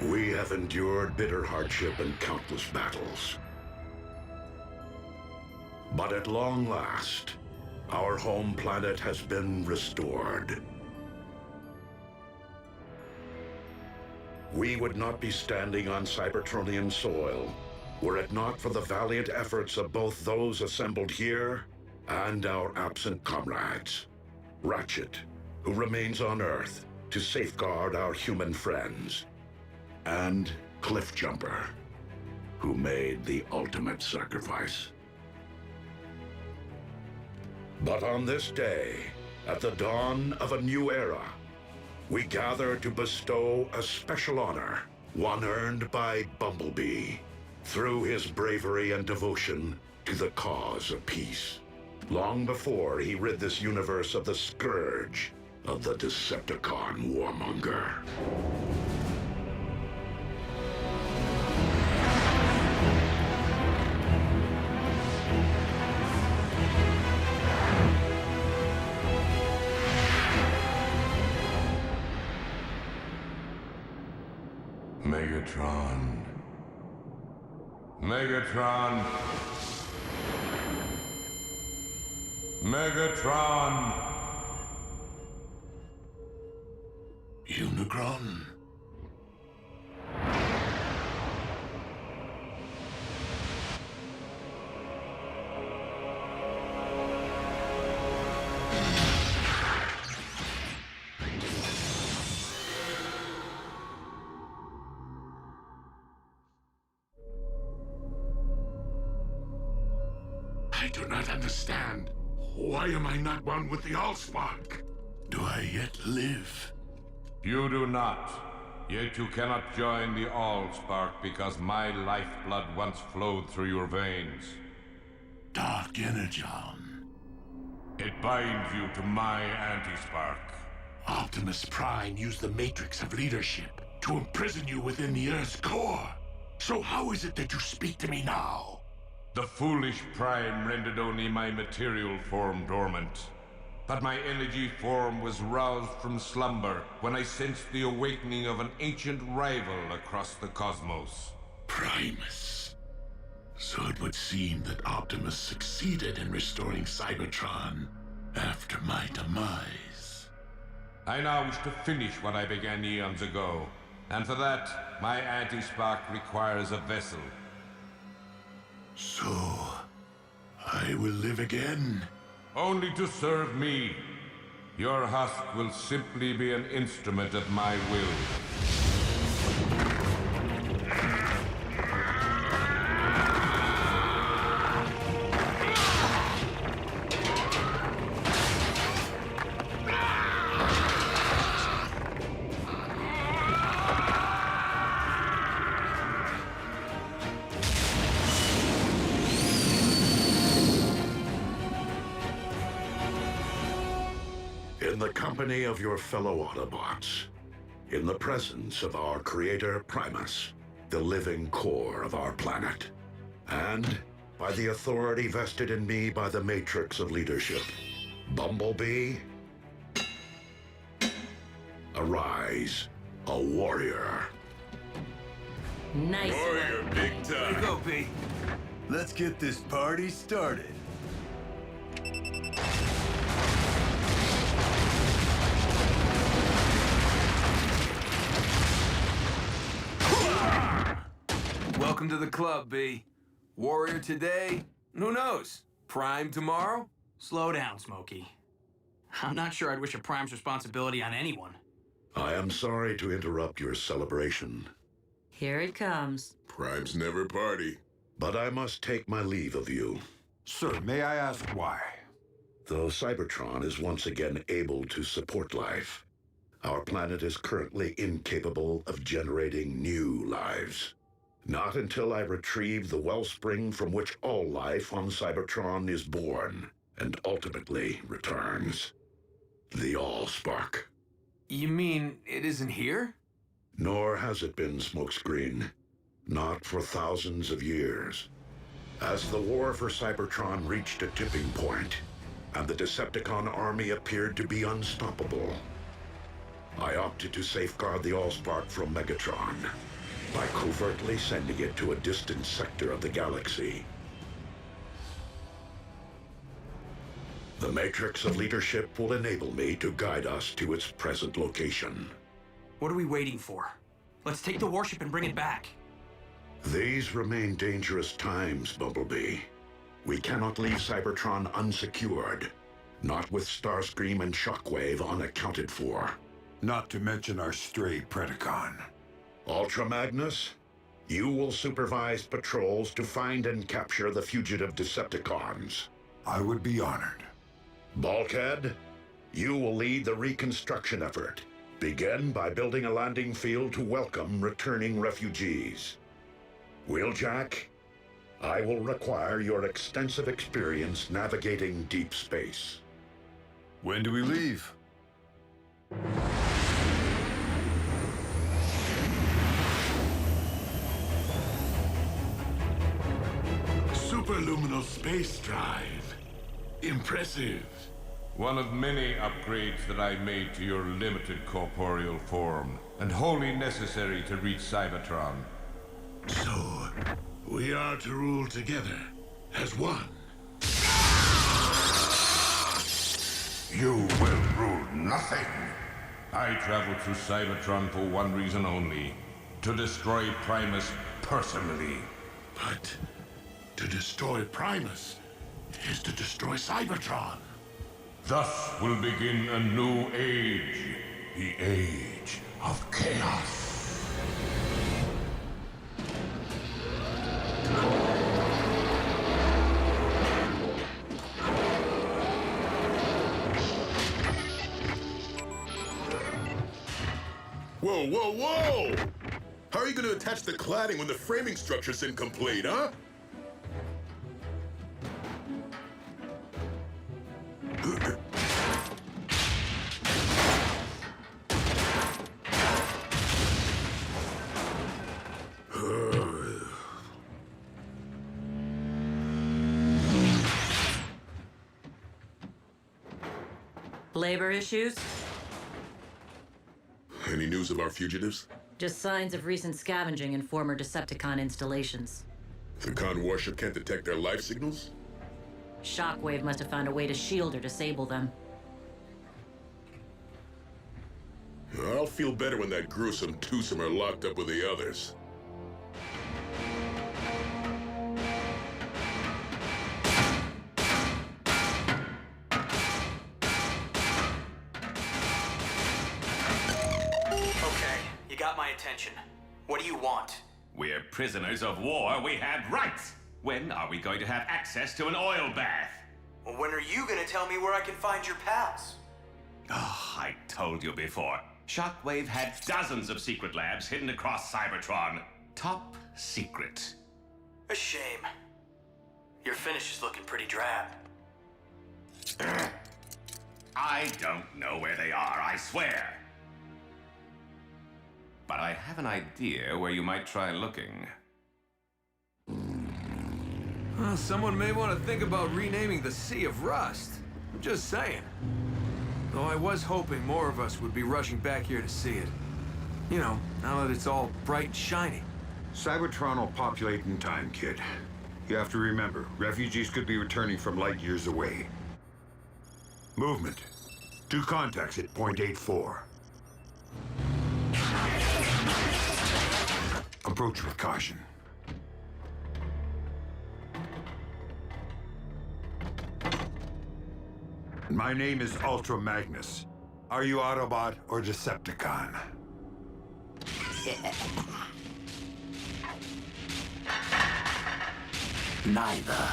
We have endured bitter hardship and countless battles. But at long last, our home planet has been restored. We would not be standing on Cybertronian soil were it not for the valiant efforts of both those assembled here and our absent comrades. Ratchet, who remains on Earth to safeguard our human friends, and Cliffjumper, who made the ultimate sacrifice. But on this day, at the dawn of a new era, we gather to bestow a special honor, one earned by Bumblebee, through his bravery and devotion to the cause of peace, long before he rid this universe of the scourge of the Decepticon warmonger. Megatron. Megatron. Megatron. Unicron. I do not understand. Why am I not one with the Allspark? Do I yet live? You do not. Yet you cannot join the Allspark because my lifeblood once flowed through your veins. Dark Energon. It binds you to my anti-spark. Optimus Prime used the Matrix of leadership to imprison you within the Earth's core. So how is it that you speak to me now? The foolish Prime rendered only my material form dormant. But my energy form was roused from slumber when I sensed the awakening of an ancient rival across the cosmos. Primus. So it would seem that Optimus succeeded in restoring Cybertron after my demise. I now wish to finish what I began eons ago, and for that, my anti-spark requires a vessel. So, I will live again? Only to serve me. Your husk will simply be an instrument at my will. In the company of your fellow Autobots, in the presence of our creator Primus, the living core of our planet, and by the authority vested in me by the Matrix of Leadership, Bumblebee, arise, a warrior. Nice. Warrior, big Way to time. go, B. Let's get this party started. Welcome to the club, B. Warrior today, who knows? Prime tomorrow? Slow down, Smokey. I'm not sure I'd wish a Prime's responsibility on anyone. I am sorry to interrupt your celebration, Here it comes. Primes never party. but I must take my leave of you. Sir, may I ask why? Though Cybertron is once again able to support life, our planet is currently incapable of generating new lives. Not until I retrieve the wellspring from which all life on Cybertron is born and ultimately returns. The Allspark. You mean it isn't here? Nor has it been, Smokescreen. Not for thousands of years. As the war for Cybertron reached a tipping point, and the Decepticon army appeared to be unstoppable, I opted to safeguard the Allspark from Megatron by covertly sending it to a distant sector of the galaxy. The matrix of leadership will enable me to guide us to its present location. What are we waiting for? Let's take the warship and bring it back. These remain dangerous times, Bumblebee. We cannot leave Cybertron unsecured, not with Starscream and Shockwave unaccounted for. Not to mention our stray Predacon. Ultra Magnus, you will supervise patrols to find and capture the fugitive Decepticons. I would be honored. Bulkhead, you will lead the reconstruction effort. Begin by building a landing field to welcome returning refugees. Wheeljack, I will require your extensive experience navigating deep space. When do we leave? Superluminal space drive. Impressive. One of many upgrades that I made to your limited corporeal form, and wholly necessary to reach Cybertron. So, we are to rule together as one. You will rule nothing. I traveled to Cybertron for one reason only: to destroy Primus personally. But to destroy Primus is to destroy Cybertron. Thus will begin a new age. The age of chaos. Whoa, whoa, whoa! How are you gonna attach the cladding when the framing structure's incomplete, huh? Labor issues? Any news of our fugitives? Just signs of recent scavenging in former Decepticon installations. The Con warship can't detect their life signals? Shockwave must have found a way to shield or disable them. I'll feel better when that gruesome twosome are locked up with the others. Okay, you got my attention. What do you want? We're prisoners of war. We have rights. When are we going to have access to an oil bath? Well, when are you gonna tell me where I can find your pals? Oh, I told you before. Shockwave had dozens of secret labs hidden across Cybertron. Top secret. A shame. Your finish is looking pretty drab. I don't know where they are, I swear. But I have an idea where you might try looking. Well, someone may want to think about renaming the Sea of Rust. I'm just saying. Though I was hoping more of us would be rushing back here to see it. You know, now that it's all bright and shiny. Cybertron will populate in time, kid. You have to remember, refugees could be returning from light years away. Movement. 2 contacts at point 84. Approach with caution. My name is Ultra Magnus. Are you Autobot or Decepticon? Neither.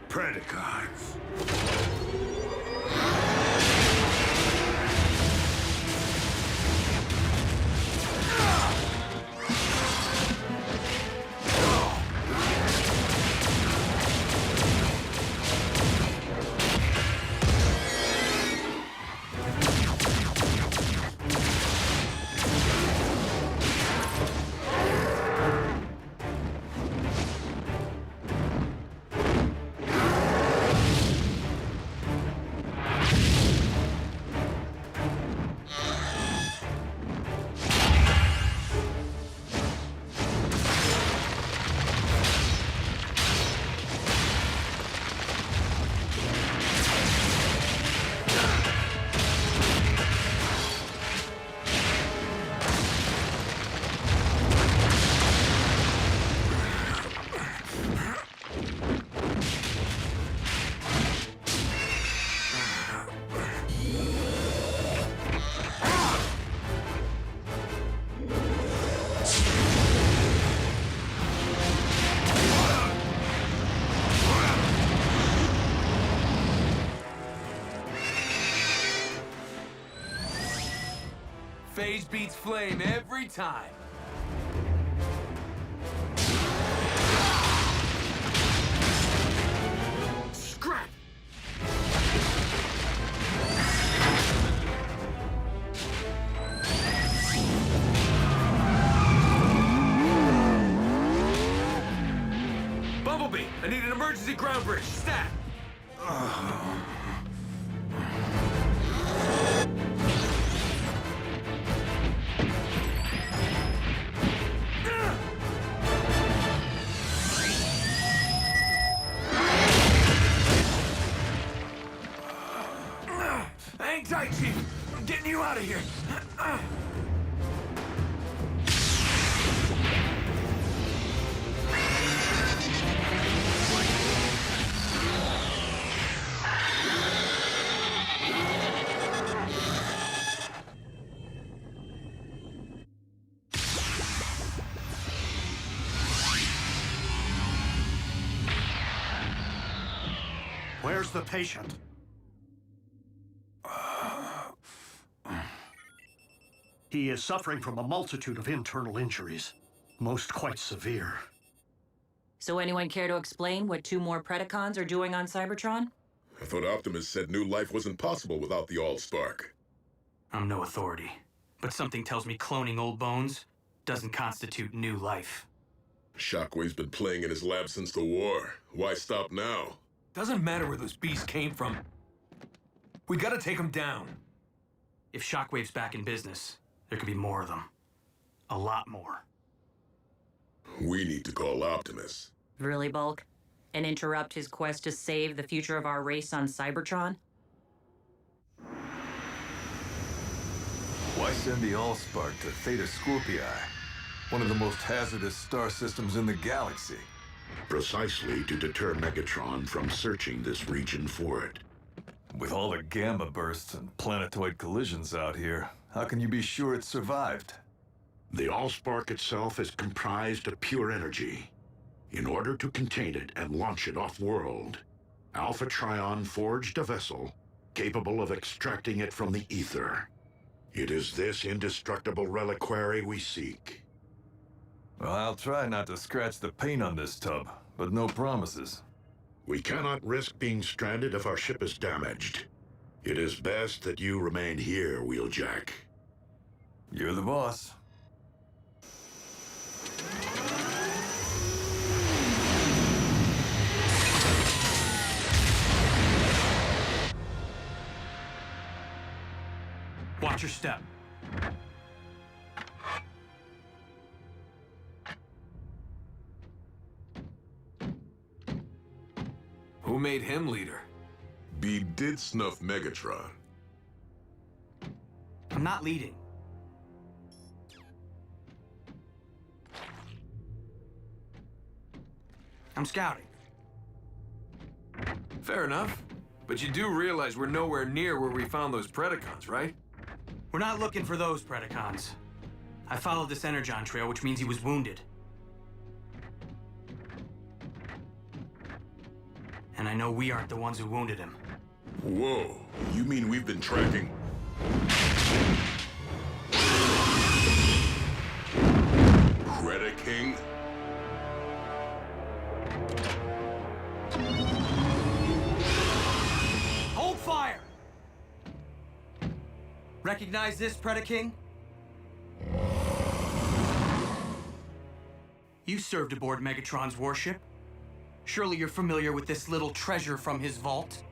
Predacons. Phase beats flame every time. Scrap! Bumblebee, I need an emergency ground bridge. Stat! Hang tight, Chief. I'm getting you out of here. Where's the patient? He is suffering from a multitude of internal injuries, most quite severe. So anyone care to explain what 2 more Predacons are doing on Cybertron? I thought Optimus said new life wasn't possible without the Allspark. I'm no authority, but something tells me cloning old bones doesn't constitute new life. Shockwave's been playing in his lab since the war. Why stop now? Doesn't matter where those beasts came from. We gotta take them down. If Shockwave's back in business, there could be more of them. A lot more. We need to call Optimus. Really, Bulk? And interrupt his quest to save the future of our race on Cybertron? Why send the Allspark to Theta Scorpii, one of the most hazardous star systems in the galaxy? Precisely to deter Megatron from searching this region for it. With all the gamma bursts and planetoid collisions out here, how can you be sure it survived? The Allspark itself is comprised of pure energy. In order to contain it and launch it off-world, Alpha Trion forged a vessel capable of extracting it from the ether. It is this indestructible reliquary we seek. Well, I'll try not to scratch the paint on this tub, but no promises. We cannot risk being stranded if our ship is damaged. It is best that you remain here, Wheeljack. You're the boss. Watch your step. Who made him leader? B did snuff Megatron. I'm not leading. I'm scouting. Fair enough. But you do realize we're nowhere near where we found those Predacons, right? We're not looking for those Predacons. I followed this Energon trail, which means he was wounded. And I know we aren't the ones who wounded him. Whoa, you mean we've been tracking... Predaking? Hold fire! Recognize this, Predaking? You served aboard Megatron's warship. Surely you're familiar with this little treasure from his vault?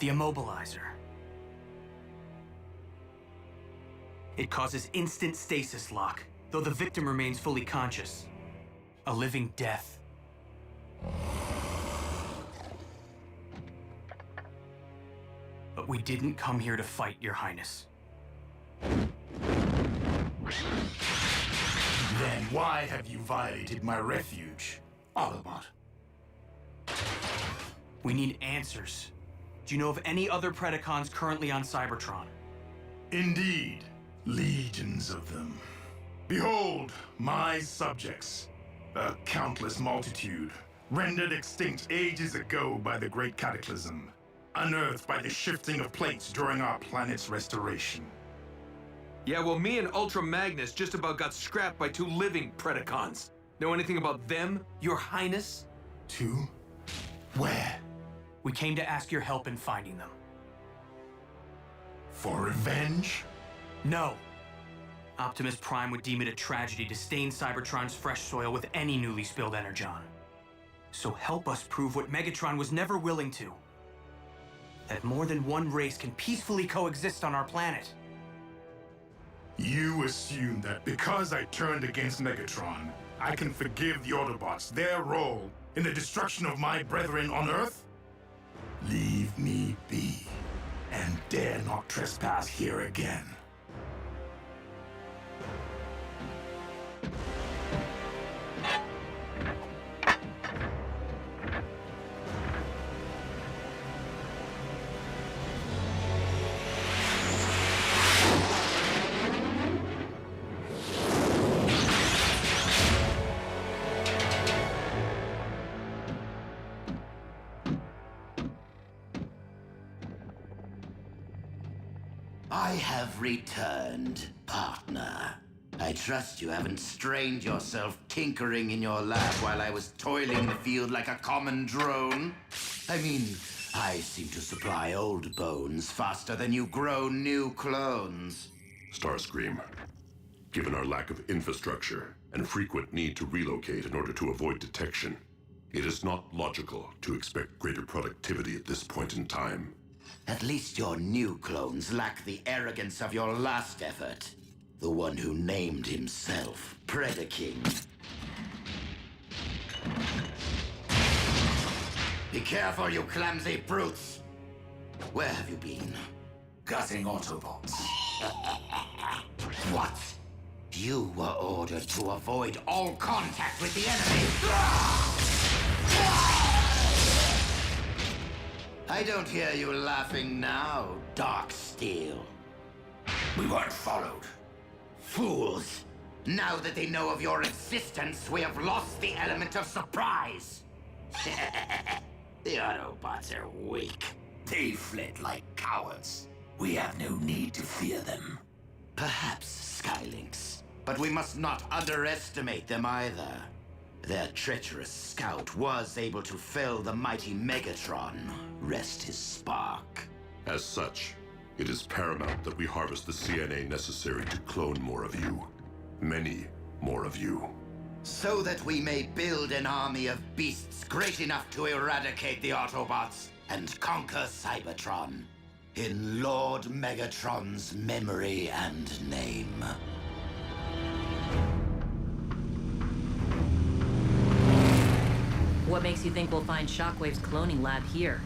The Immobilizer. It causes instant stasis lock, though the victim remains fully conscious. A living death. But we didn't come here to fight, Your Highness. Then why have you violated my refuge, Autobot? We need answers. Do you know of any other Predacons currently on Cybertron? Indeed, legions of them. Behold, my subjects, a countless multitude, rendered extinct ages ago by the Great Cataclysm, unearthed by the shifting of plates during our planet's restoration. Yeah, well, me and Ultra Magnus just about got scrapped by 2 living Predacons. Know anything about them, Your Highness? 2? Where? We came to ask your help in finding them. For revenge? No. Optimus Prime would deem it a tragedy to stain Cybertron's fresh soil with any newly spilled energon. So help us prove what Megatron was never willing to. That more than one race can peacefully coexist on our planet. You assume that because I turned against Megatron, I can forgive the Autobots their role in the destruction of my brethren on Earth? Leave me be, and dare not trespass here again. I have returned, partner. I trust you haven't strained yourself tinkering in your lab while I was toiling in the field like a common drone. I mean, I seem to supply old bones faster than you grow new clones. Starscream, given our lack of infrastructure and frequent need to relocate in order to avoid detection, it is not logical to expect greater productivity at this point in time. At least your new clones lack the arrogance of your last effort. The one who named himself Predaking. Be careful, you clumsy brutes! Where have you been? Gutting Autobots. What? You were ordered to avoid all contact with the enemy. I don't hear you laughing now, Darksteel. We weren't followed. Fools! Now that they know of your existence, we have lost the element of surprise. The Autobots are weak. They fled like cowards. We have no need to fear them. Perhaps Skylinks, but we must not underestimate them either. Their treacherous scout was able to fell the mighty Megatron. Rest his spark. As such, it is paramount that we harvest the CNA necessary to clone more of you. Many more of you. So that we may build an army of beasts great enough to eradicate the Autobots and conquer Cybertron. In Lord Megatron's memory and name. What makes you think we'll find Shockwave's cloning lab here?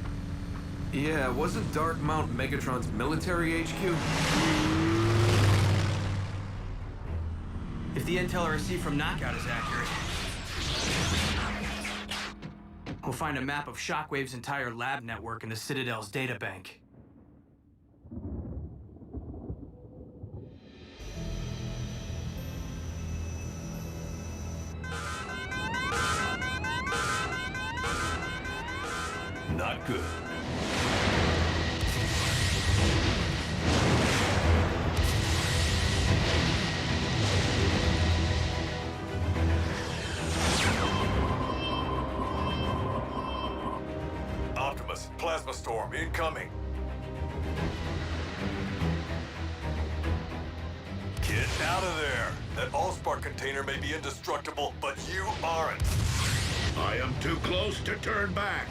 Yeah, wasn't Dark Mount Megatron's military HQ? If the intel I received from Knockout is accurate, we'll find a map of Shockwave's entire lab network in the Citadel's databank. Not good. Optimus, plasma storm incoming. Get out of there. That Allspark container may be indestructible, but you aren't. I am too close to turn back.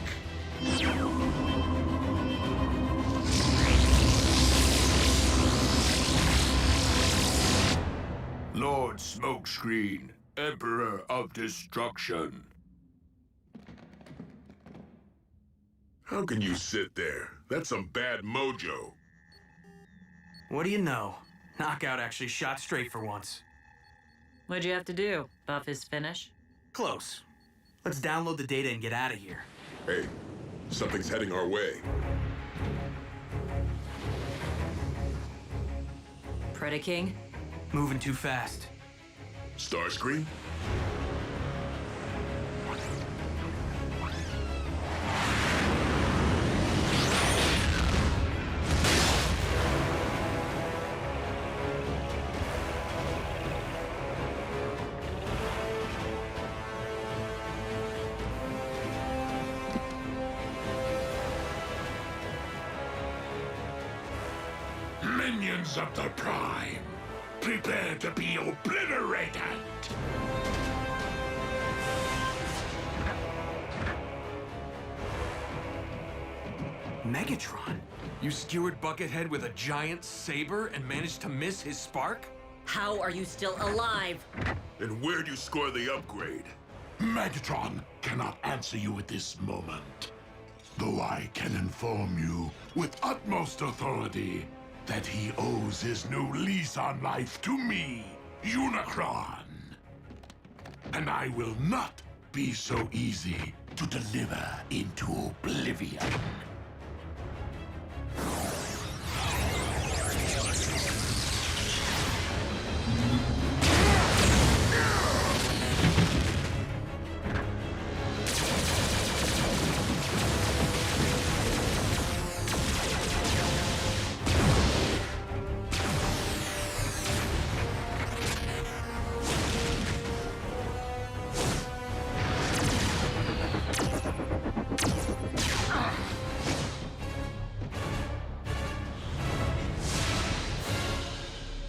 Lord Smokescreen, Emperor of Destruction. How can you sit there? That's some bad mojo. What do you know? Knockout actually shot straight for once. What'd you have to do? Buff his finish? Close. Let's download the data and get out of here. Hey, something's heading our way. Predaking? Moving too fast. Starscream? Legions of the Prime, prepare to be obliterated! Megatron? You skewered Buckethead with a giant saber and managed to miss his spark? How are you still alive? And where'd you score the upgrade? Megatron cannot answer you at this moment, though I can inform you with utmost authority that he owes his new lease on life to me, Unicron. And I will not be so easy to deliver into oblivion.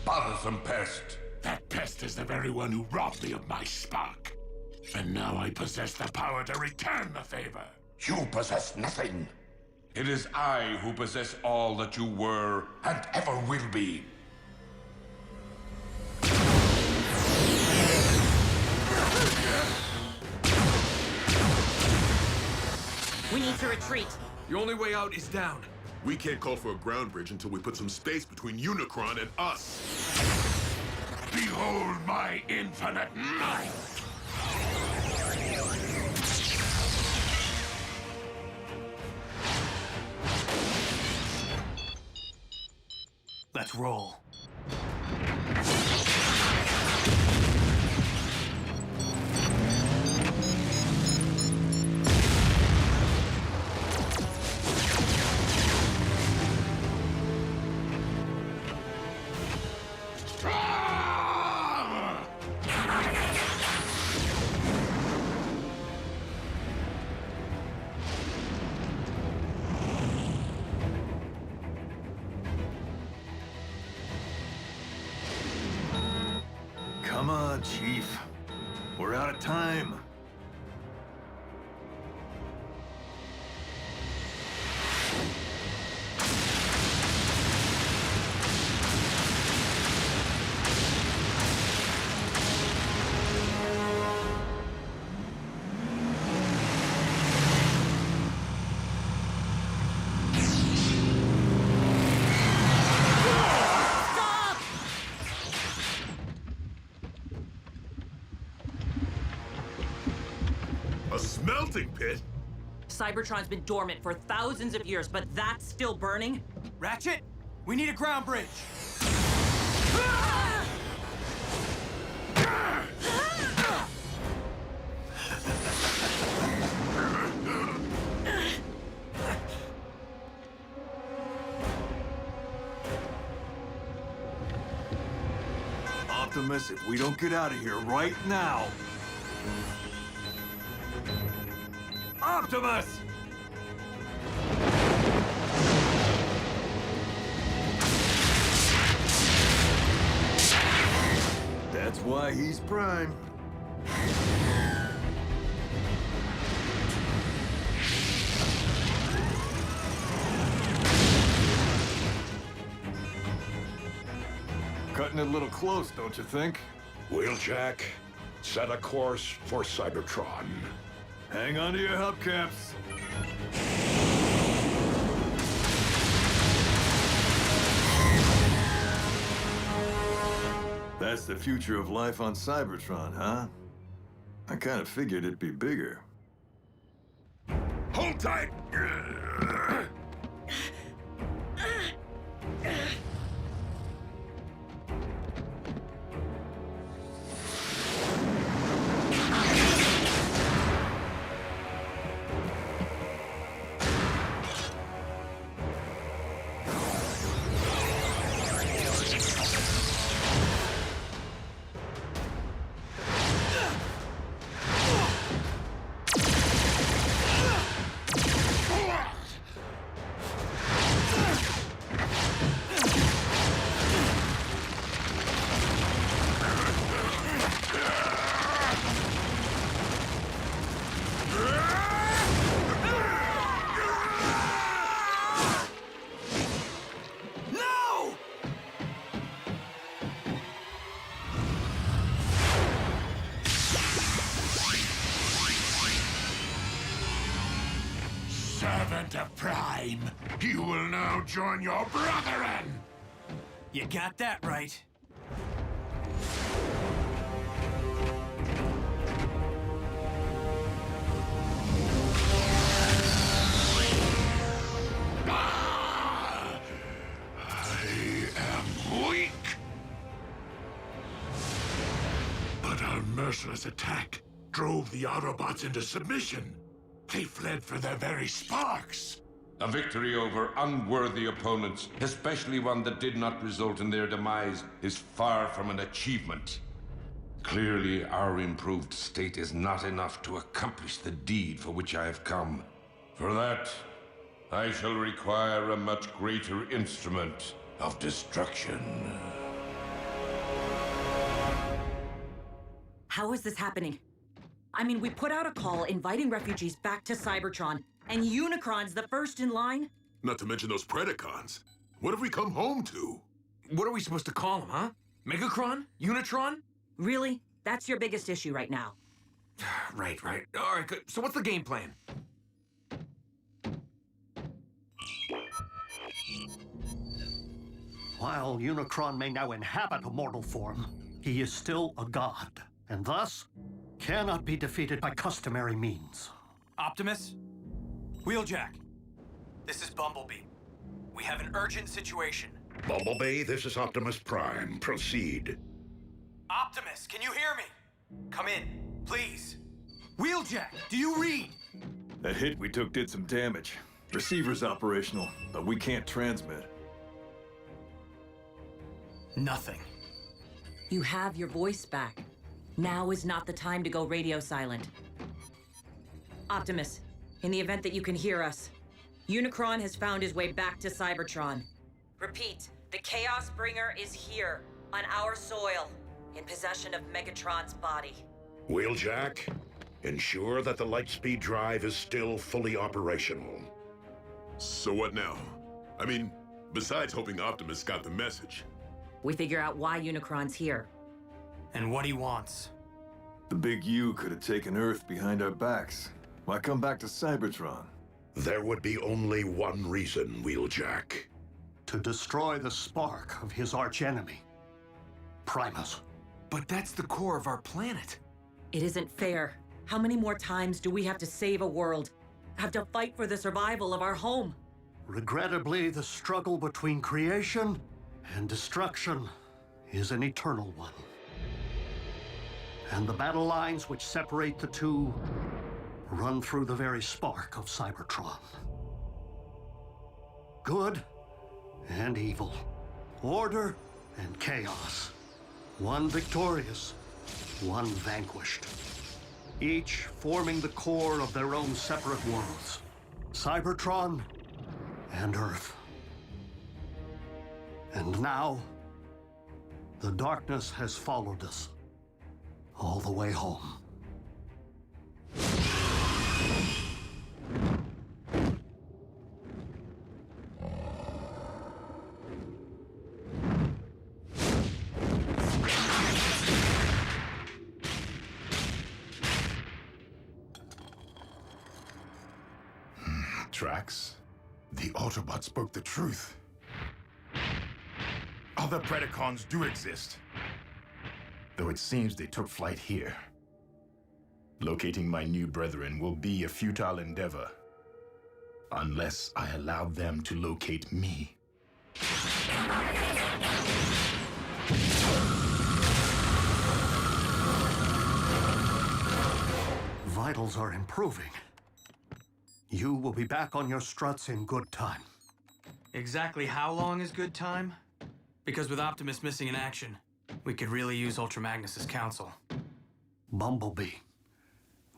Bothersome pest. That pest is the very one who robbed me of my spark. And now I possess the power to return the favor. You possess nothing. It is I who possess all that you were and ever will be. We need to retreat. The only way out is down. We can't call for a ground bridge until we put some space between Unicron and us. Behold my infinite might! Let's roll. Come on, Chief. We're out of time. A smelting pit? Cybertron's been dormant for thousands of years, but that's still burning? Ratchet, we need a ground bridge. Optimus, if we don't get out of here right now... Optimus! That's why he's Prime. Cutting it a little close, don't you think? Wheeljack, set a course for Cybertron. Hang on to your hubcaps. That's the future of life on Cybertron, huh? I kind of figured it'd be bigger. Hold tight! of Prime, you will now join your brethren! You got that right. I am weak! But our merciless attack drove the Autobots into submission. They fled for their very sparks. A victory over unworthy opponents, especially one that did not result in their demise, is far from an achievement. Clearly, our improved state is not enough to accomplish the deed for which I have come. For that, I shall require a much greater instrument of destruction. How is this happening? I mean, we put out a call inviting refugees back to Cybertron, and Unicron's the first in line? Not to mention those Predacons. What have we come home to? What are we supposed to call them, huh? Megacron? Unitron? Really? That's your biggest issue right now. Right. All right, good. So what's the game plan? While Unicron may now inhabit a mortal form, he is still a god, and thus cannot be defeated by customary means. Optimus? Wheeljack. This is Bumblebee. We have an urgent situation. Bumblebee, this is Optimus Prime. Proceed. Optimus, can you hear me? Come in, please. Wheeljack, do you read? That hit we took did some damage. Receiver's operational, but we can't transmit. Nothing. You have your voice back. Now is not the time to go radio silent. Optimus, in the event that you can hear us, Unicron has found his way back to Cybertron. Repeat, the Chaos Bringer is here, on our soil, in possession of Megatron's body. Wheeljack, ensure that the Lightspeed drive is still fully operational. So what now? I mean, besides hoping Optimus got the message. We figure out why Unicron's here. And what he wants. The big U could have taken Earth behind our backs. Why come back to Cybertron? There would be only one reason, Wheeljack. To destroy the spark of his archenemy, Primus. But that's the core of our planet. It isn't fair. How many more times do we have to save a world? Have to fight for the survival of our home? Regrettably, the struggle between creation and destruction is an eternal one. And the battle lines which separate the two run through the very spark of Cybertron. Good and evil, order and chaos. One victorious, one vanquished. Each forming the core of their own separate worlds. Cybertron and Earth. And now, the darkness has followed us all the way home. Drax, the Autobot spoke the truth. Other Predacons do exist, though it seems they took flight here. Locating my new brethren will be a futile endeavor, unless I allow them to locate me. Vitals are improving. You will be back on your struts in good time. Exactly how long is good time? Because with Optimus missing in action, we could really use Ultra Magnus's counsel. Bumblebee,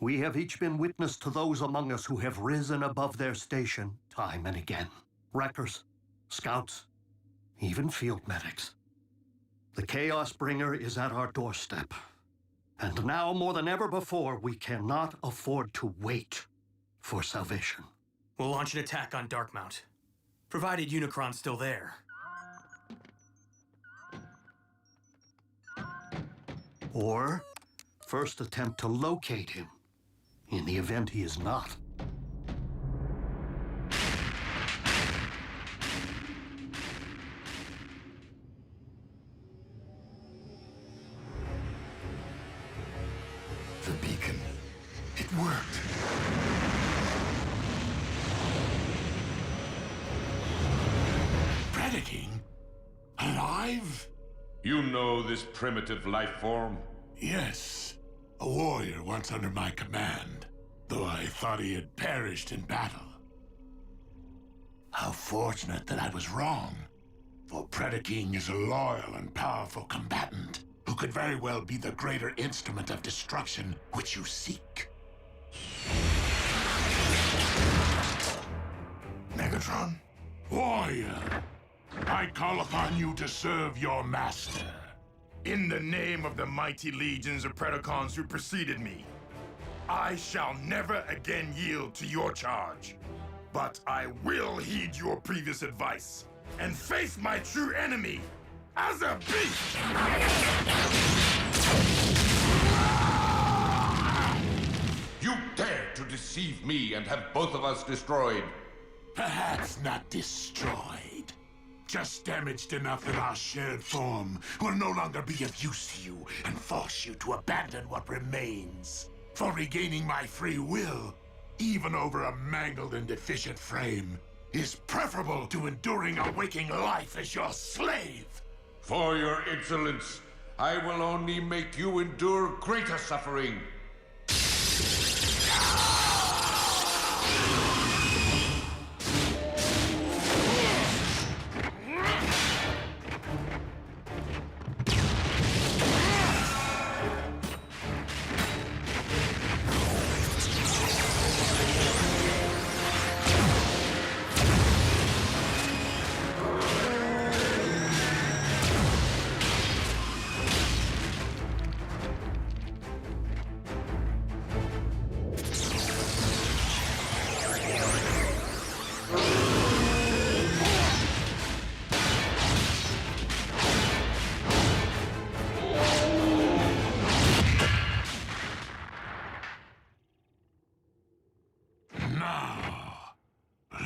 we have each been witness to those among us who have risen above their station time and again. Wreckers, scouts, even field medics. The Chaos Bringer is at our doorstep. And now, more than ever before, we cannot afford to wait for salvation. We'll launch an attack on Darkmount, provided Unicron's still there. Or first attempt to locate him, in the event he is not. Shockwave? You know this primitive life form? Yes. A warrior once under my command, though I thought he had perished in battle. How fortunate that I was wrong, for Predaking is a loyal and powerful combatant who could very well be the greater instrument of destruction which you seek. Megatron? Warrior, I call upon you to serve your master. In the name of the mighty legions of Predacons who preceded me, I shall never again yield to your charge. But I will heed your previous advice and face my true enemy as a beast! You dare to deceive me and have both of us destroyed. Perhaps not destroyed. Just damaged enough that our shared form will no longer be of use to you and force you to abandon what remains. For regaining my free will, even over a mangled and deficient frame, is preferable to enduring a waking life as your slave. For your insolence, I will only make you endure greater suffering.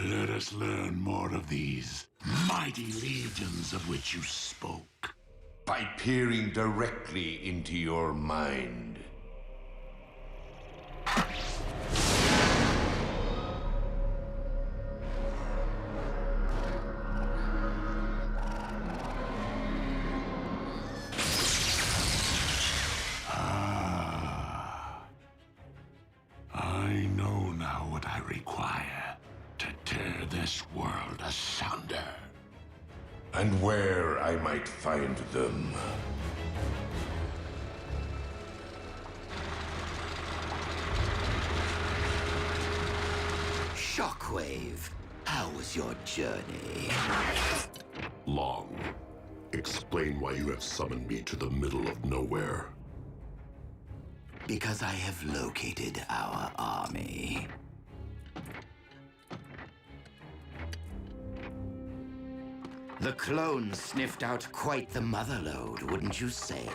Let us learn more of these mighty legions of which you spoke. By peering directly into your mind. I know now what I require to tear this world asunder. And where I might find them. Shockwave, how was your journey? Long. Explain why you have summoned me to the middle of nowhere. Because I have located our army. The clones sniffed out quite the motherlode, wouldn't you say?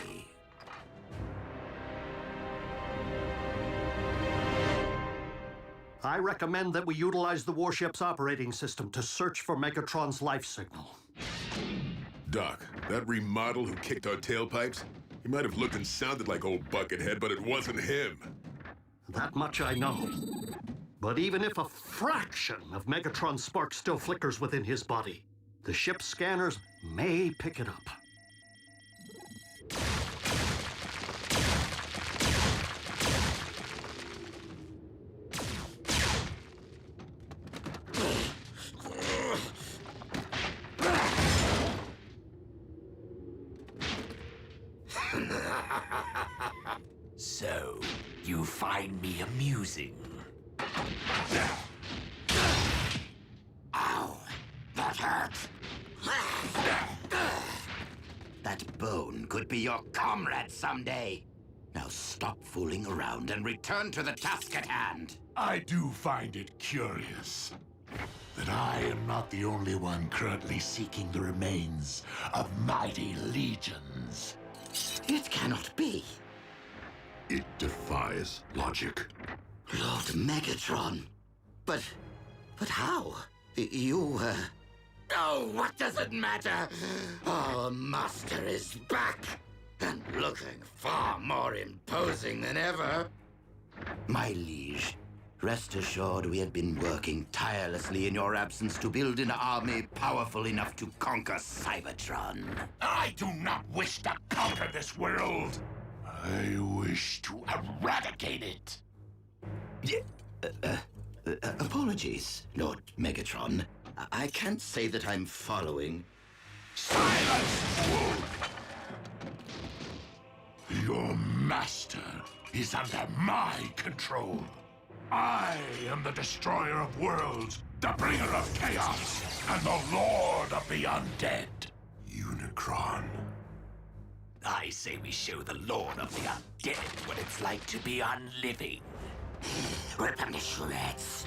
I recommend that we utilize the warship's operating system to search for Megatron's life signal. Doc, that remodel who kicked our tailpipes, he might have looked and sounded like old Buckethead, but it wasn't him. That much I know. But even if a fraction of Megatron's spark still flickers within his body, the ship's scanners may pick it up. So, you find me amusing? Ow! That hurts! That bone could be your comrade someday. Now stop fooling around and return to the task at hand. I do find it curious that I am not the only one currently seeking the remains of mighty legions. It cannot be. It defies logic. Lord Megatron. But how? You, Oh, what does it matter? Our master is back, and looking far more imposing than ever. My liege, Rest assured, we have been working tirelessly in your absence to build an army powerful enough to conquer Cybertron. I do not wish to conquer this world. I wish to eradicate it. Apologies, Lord Megatron. I can't say that I'm following. Silence, fool! Your master is under my control. I am the destroyer of worlds, the bringer of chaos, and the lord of the undead. Unicron. I say we show the lord of the undead what it's like to be unliving. Rip them to shreds.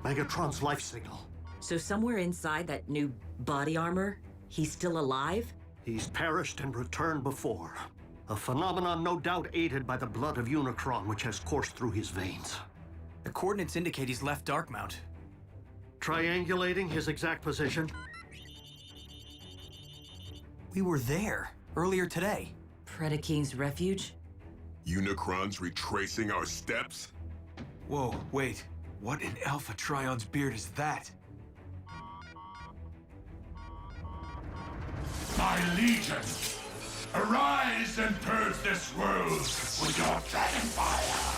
Megatron's life signal. So somewhere inside that new body armor, he's still alive? He's perished and returned before. A phenomenon no doubt aided by the blood of Unicron, which has coursed through his veins. The coordinates indicate he's left Darkmount. Triangulating his exact position. We were there earlier today. Predacons Refuge? Unicron's retracing our steps? Whoa, wait. What in Alpha Trion's beard is that? My legion, arise and purge this world with your dragon fire!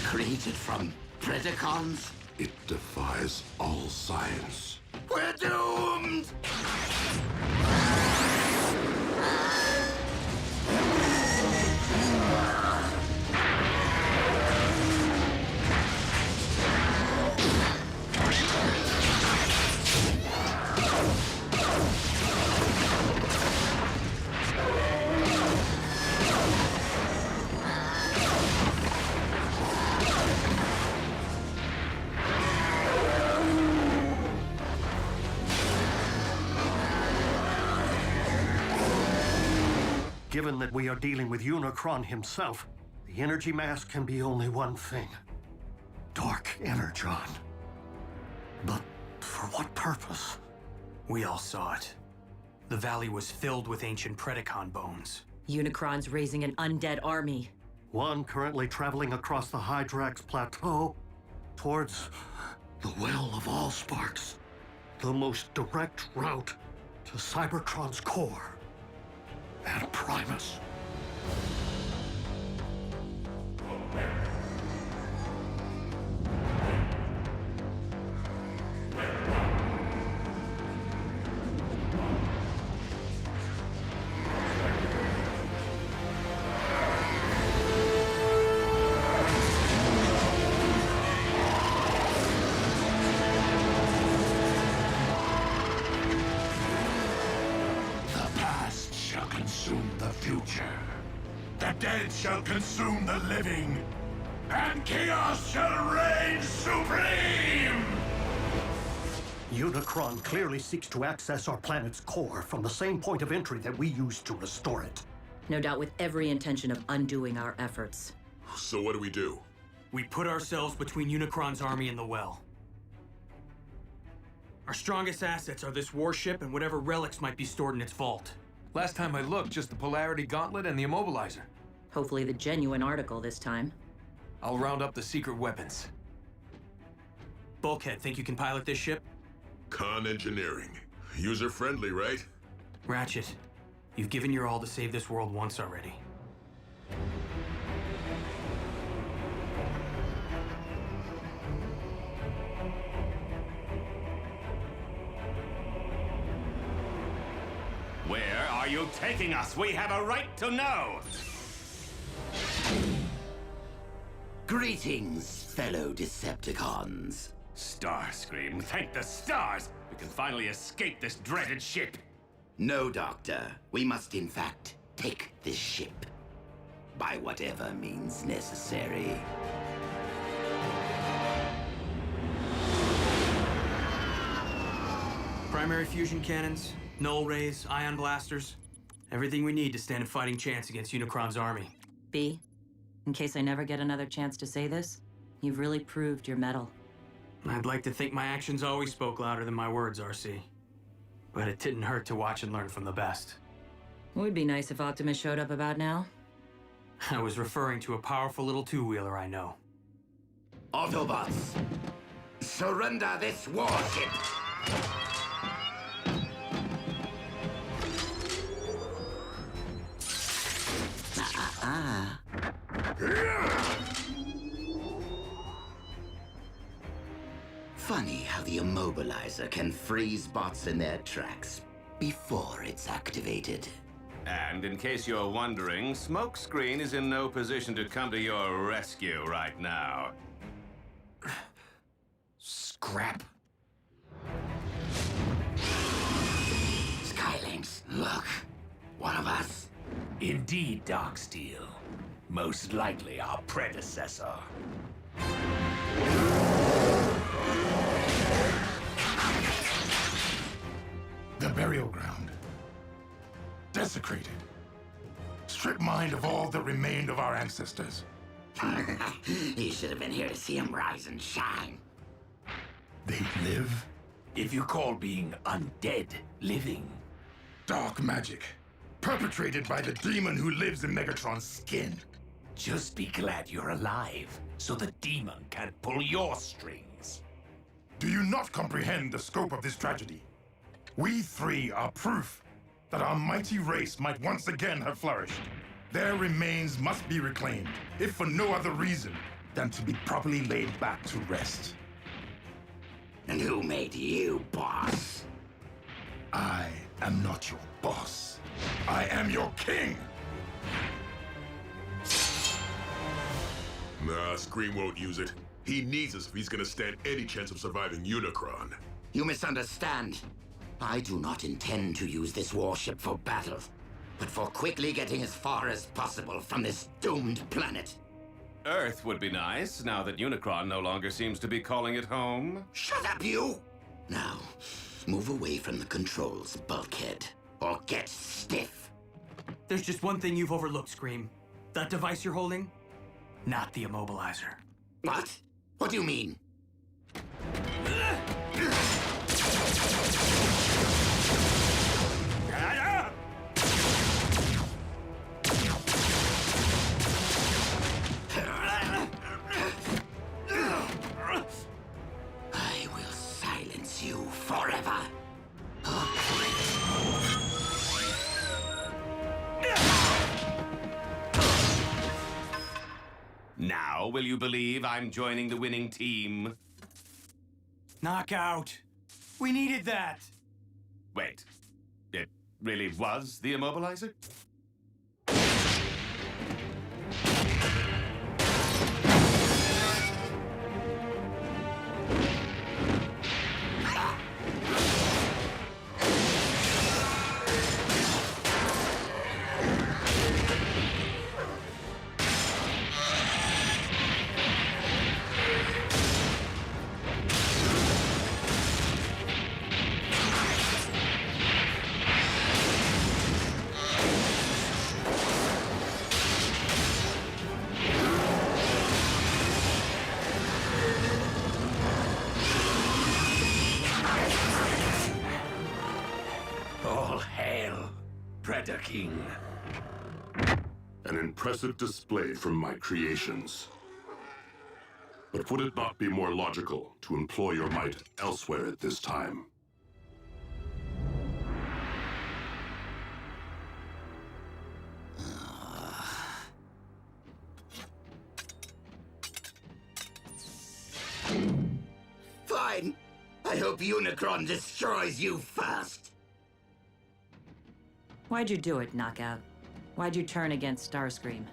Created from Predacons? It defies all science. We're doomed! Given that we are dealing with Unicron himself, the energy mass can be only one thing. Dark Energon. But for what purpose? We all saw it. The valley was filled with ancient Predacon bones. Unicron's raising an undead army. One currently traveling across the Hydrax Plateau towards the Well of Allsparks, the most direct route to Cybertron's core and Primus. Consume the future. The dead shall consume the living, and chaos shall reign supreme! Unicron clearly seeks to access our planet's core from the same point of entry that we used to restore it. No doubt with every intention of undoing our efforts. So what do we do? We put ourselves between Unicron's army and the well. Our strongest assets are this warship and whatever relics might be stored in its vault. Last time I looked, just the Polarity Gauntlet and the Immobilizer. Hopefully the genuine article this time. I'll round up the secret weapons. Bulkhead, think you can pilot this ship? Con engineering. User-friendly, right? Ratchet, you've given your all to save this world once already. Where are you taking us? We have a right to know! Greetings, fellow Decepticons. Starscream, thank the stars! We can finally escape this dreaded ship! No, Doctor. We must, in fact, take this ship. By whatever means necessary. Primary fusion cannons, null rays, ion blasters. Everything we need to stand a fighting chance against Unicron's army. B, in case I never get another chance to say this, you've really proved your mettle. I'd like to think my actions always spoke louder than my words, RC. But it didn't hurt to watch and learn from the best. It would be nice if Optimus showed up about now. I was referring to a powerful little two-wheeler I know. Autobots, surrender this warship! Funny how the Immobilizer can freeze bots in their tracks before it's activated. And in case you're wondering, Smokescreen is in no position to come to your rescue right now. Scrap. Skylinks, look. One of us. Indeed, Darksteel. Most likely our predecessor. The burial ground. Desecrated. Stripped mined of all that remained of our ancestors. You should have been here to see him rise and shine. They live? If you call being undead living. Dark magic. Perpetrated by the demon who lives in Megatron's skin. Just be glad you're alive, so the demon can't pull your strings. Do you not comprehend the scope of this tragedy? We three are proof that our mighty race might once again have flourished. Their remains must be reclaimed, if for no other reason than to be properly laid back to rest. And who made you boss? I am not your boss. I am your king! Nah, Scream won't use it. He needs us if he's gonna stand any chance of surviving Unicron. You misunderstand. I do not intend to use this warship for battle, but for quickly getting as far as possible from this doomed planet. Earth would be nice, now that Unicron no longer seems to be calling it home. Shut up, you! Now, move away from the controls, Bulkhead, or get stiff. There's just one thing you've overlooked, Scream. That device you're holding? Not the Immobilizer. What? What do you mean? I will silence you forever. Now, will you believe I'm joining the winning team? Knockout! We needed that! Wait, it really was the Immobilizer? Predaking. An impressive display from my creations. But would it not be more logical to employ your might elsewhere at this time? Fine. I hope Unicron destroys you first. Why'd you do it, Knockout? Why'd you turn against Starscream?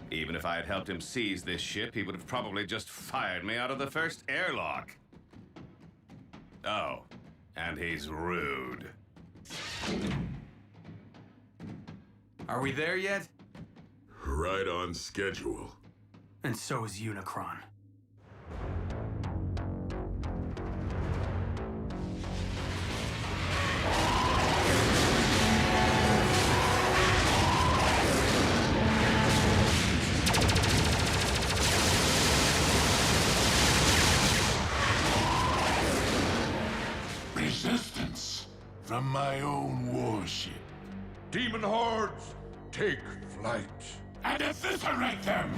Even if I had helped him seize this ship, he would have probably just fired me out of the first airlock. Oh, and he's rude. Are we there yet? Right on schedule. And so is Unicron. Resistance from my own warship. Demon hordes, take flight. And eviscerate them!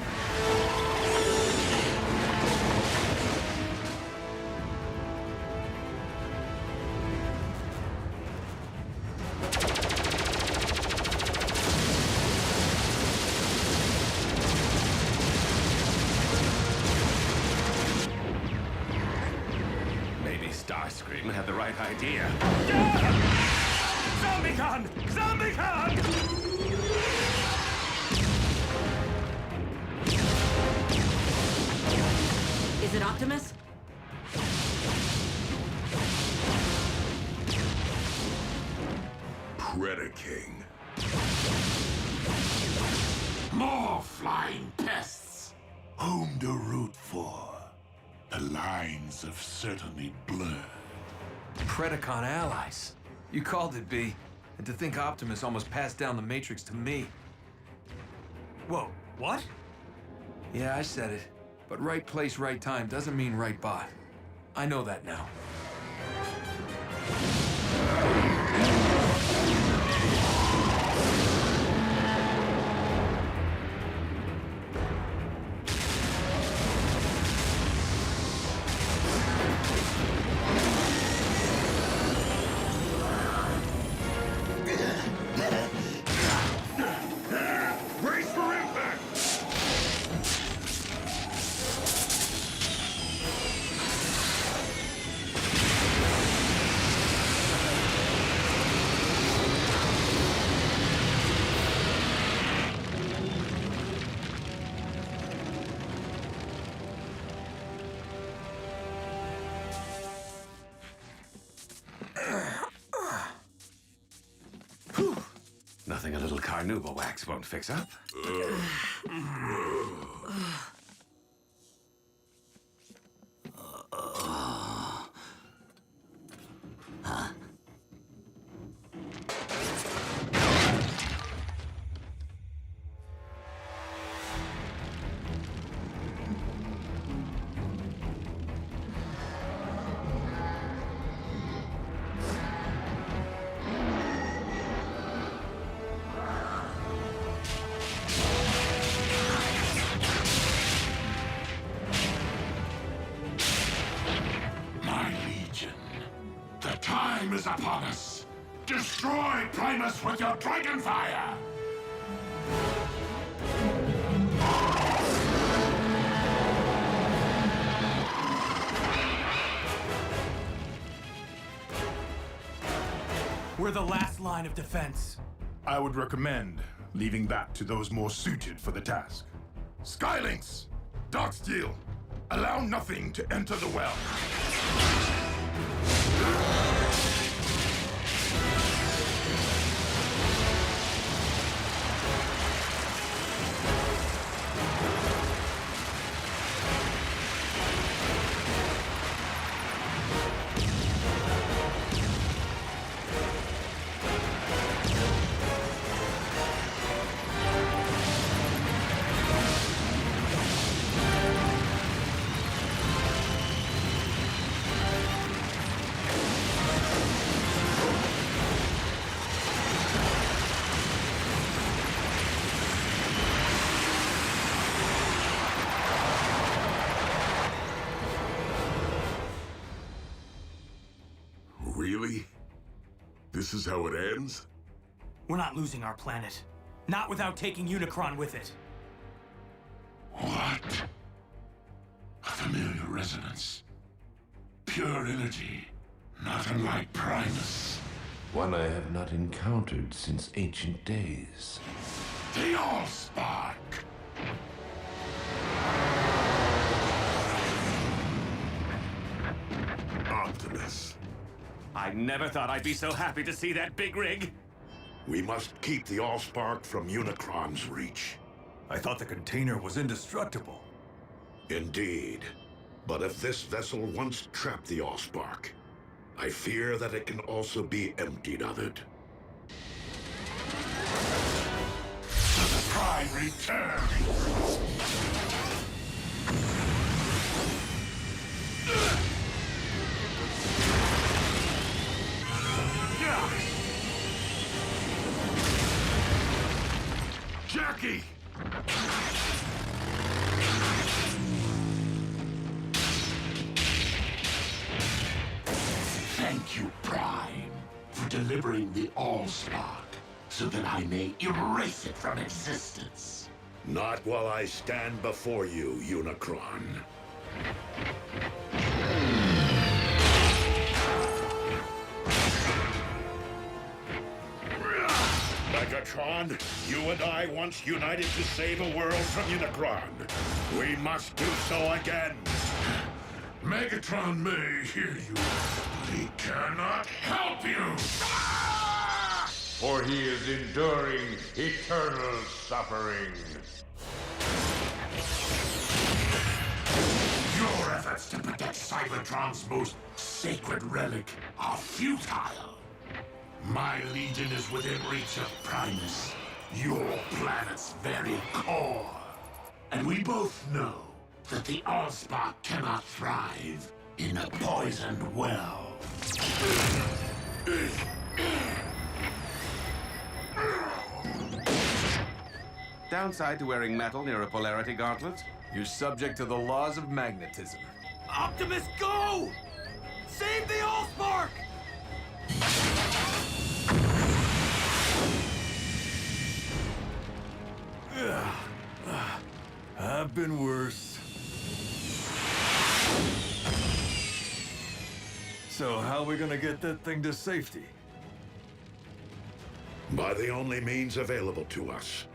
Maybe Starscream had the right idea. Zombie-Con! Zombie-Con! Is it Optimus? Predaking. More flying pests! Whom to root for? The lines have certainly blurred. Predacon allies. You called it, B. And to think Optimus almost passed down the Matrix to me. Whoa, what? Yeah, I said it. But right place, right time doesn't mean right bot. I know that now. Brace for impact! Nothing a little carnauba wax won't fix up. My legion, the time is upon us. Destroy Primus with your dragon fire! We're the last line of defense. I would recommend leaving that to those more suited for the task. Skylinks! Darksteel! Allow nothing to enter the well. Really? This is how it ends? We're not losing our planet. Not without taking Unicron with it. What? A familiar resonance. Pure energy. Not unlike Primus. One I have not encountered since ancient days. The Allspark! Optimus, I never thought I'd be so happy to see that big rig. we must keep the Allspark from Unicron's reach. I thought the container was indestructible. Indeed. But if this vessel once trapped the Allspark, I fear that it can also be emptied of it. The Prime returns! Jackie! Thank you, Prime, for delivering the Allspark, so that I may erase it from existence. Not while I stand before you, Unicron. Megatron, you and I once united to save a world from Unicron. We must do so again. Megatron may hear you, but he cannot help you! For he is enduring eternal suffering. Your efforts to protect Cybertron's most sacred relic are futile. My Legion is within reach of Primus, your planet's very core. And we both know that the Allspark cannot thrive in a poisoned well. Downside to wearing metal near a polarity gauntlet? You're subject to the laws of magnetism. Optimus, go! Save the Allspark! I've been worse. So how are we gonna get that thing to safety? By the only means available to us,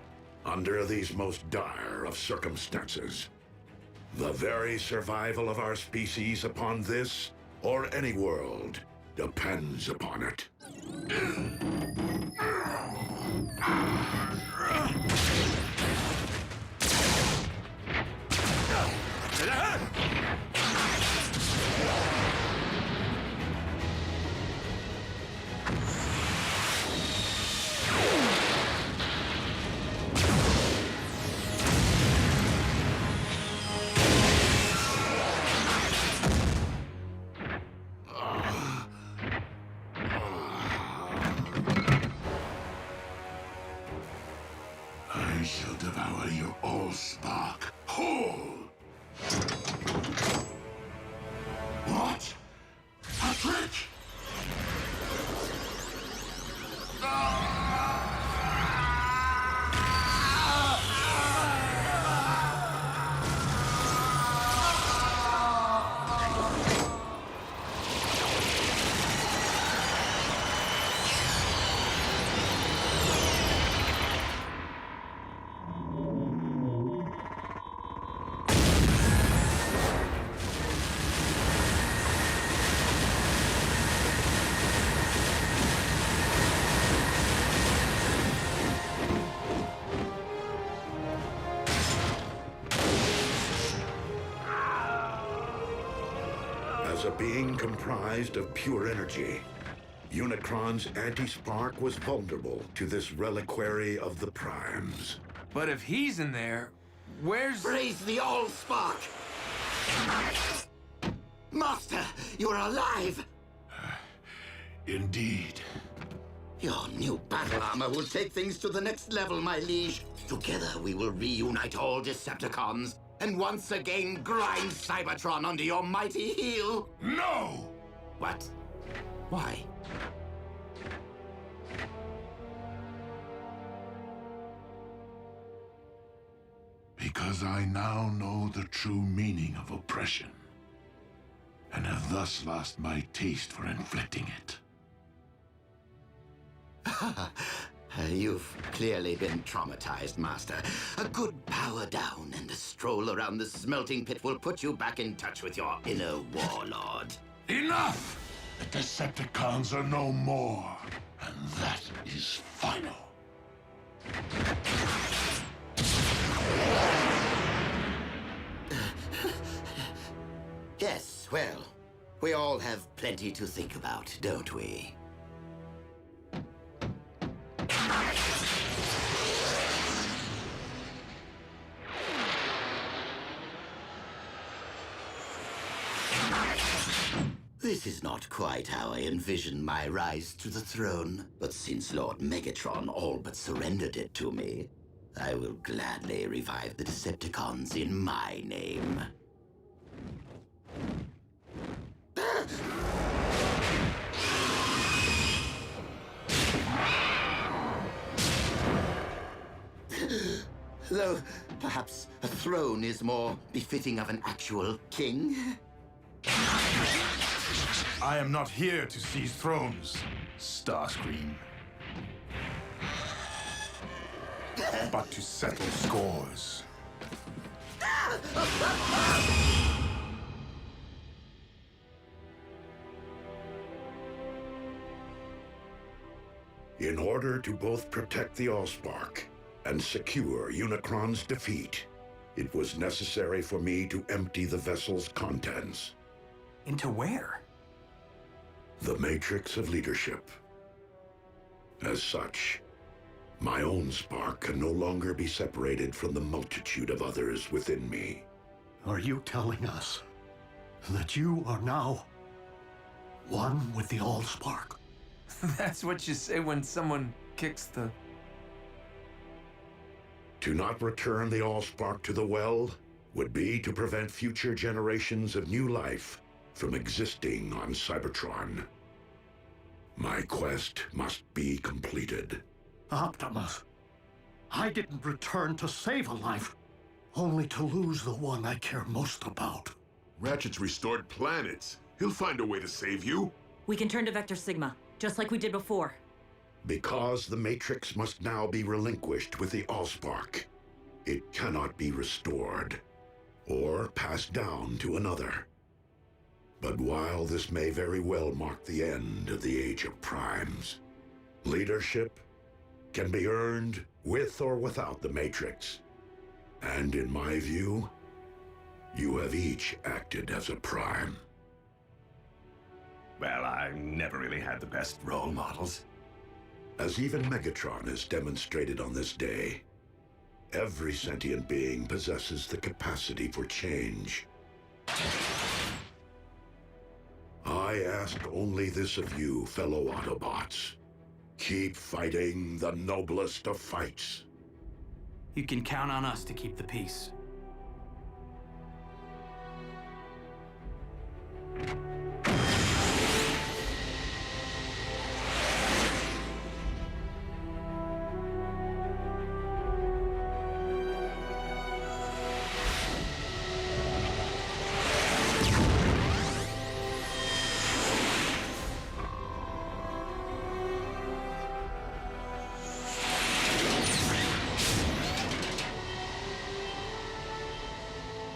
under these most dire of circumstances. The very survival of our species upon this, or any world, depends upon it. I shall devour your Allspark whole! What? A trick? As a being comprised of pure energy, Unicron's anti-spark was vulnerable to this reliquary of the Primes. But if he's in there, where's... Raise the Allspark! Master, you're alive! Indeed. Your new battle armor will take things to the next level, my liege. Together we will reunite all Decepticons and once again grind Cybertron under your mighty heel. No! What? Why? Because I now know the true meaning of oppression, and have thus lost my taste for inflicting it. You've clearly been traumatized, Master. A good power down and a stroll around the smelting pit will put you back in touch with your inner warlord. Enough! The Decepticons are no more, and that is final. Yes, well, we all have plenty to think about, don't we? This is not quite how I envisioned my rise to the throne, but since Lord Megatron all but surrendered it to me, I will gladly revive the Decepticons in my name. Though, perhaps a throne is more befitting of an actual king? I am not here to seize thrones, Starscream. But to settle scores. In order to both protect the Allspark and secure Unicron's defeat, it was necessary for me to empty the vessel's contents. Into where? The Matrix of Leadership. As such, my own spark can no longer be separated from the multitude of others within me. Are you telling us that you are now one with the Allspark? That's what you say when someone kicks the... To not return the Allspark to the well would be to prevent future generations of new life from existing on Cybertron. My quest must be completed. Optimus, I didn't return to save a life, only to lose the one I care most about. Ratchet's restored planets. He'll find a way to save you. We can turn to Vector Sigma, just like we did before. Because the Matrix must now be relinquished with the Allspark, it cannot be restored or passed down to another. But while this may very well mark the end of the Age of Primes, leadership can be earned with or without the Matrix. And in my view, you have each acted as a Prime. Well, I never really had the best role models. As even Megatron has demonstrated on this day, every sentient being possesses the capacity for change. I ask only this of you, fellow Autobots. Keep fighting the noblest of fights. You can count on us to keep the peace.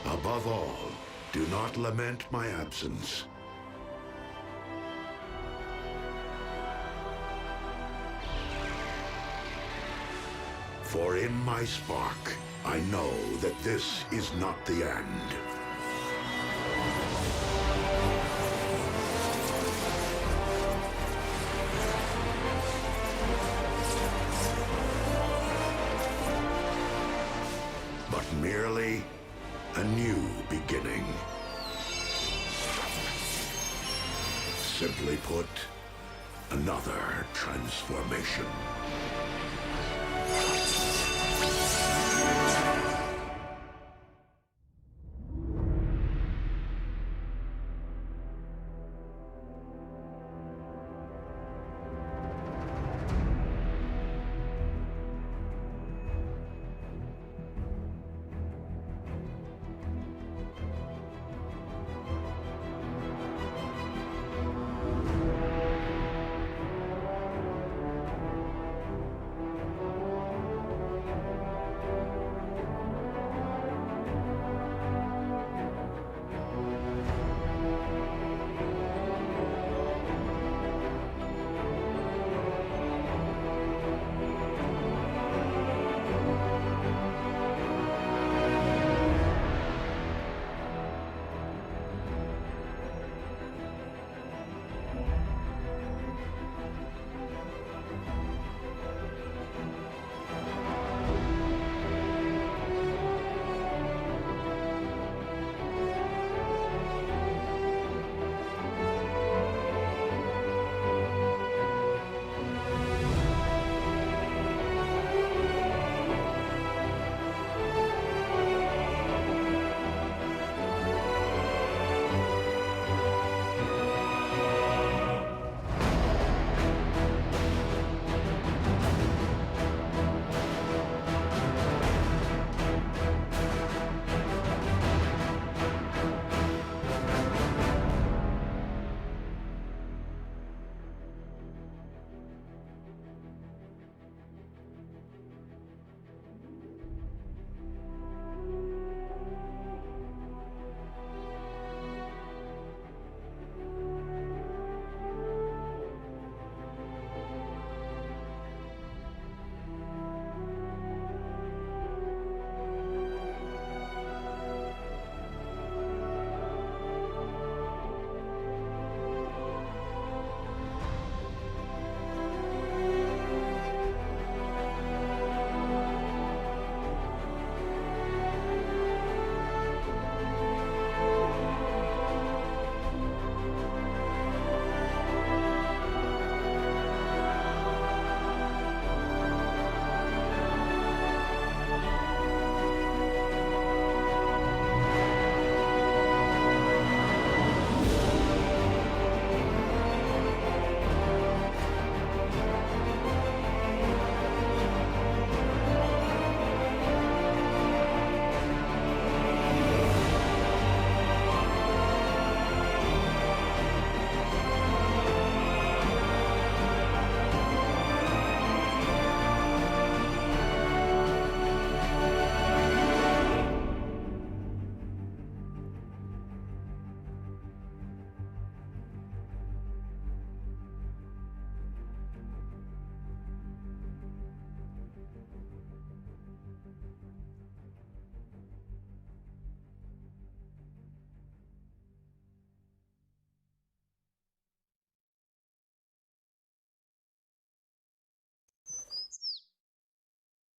Above all, do not lament my absence. For in my spark, I know that this is not the end. But merely a new beginning. Simply put, another transformation.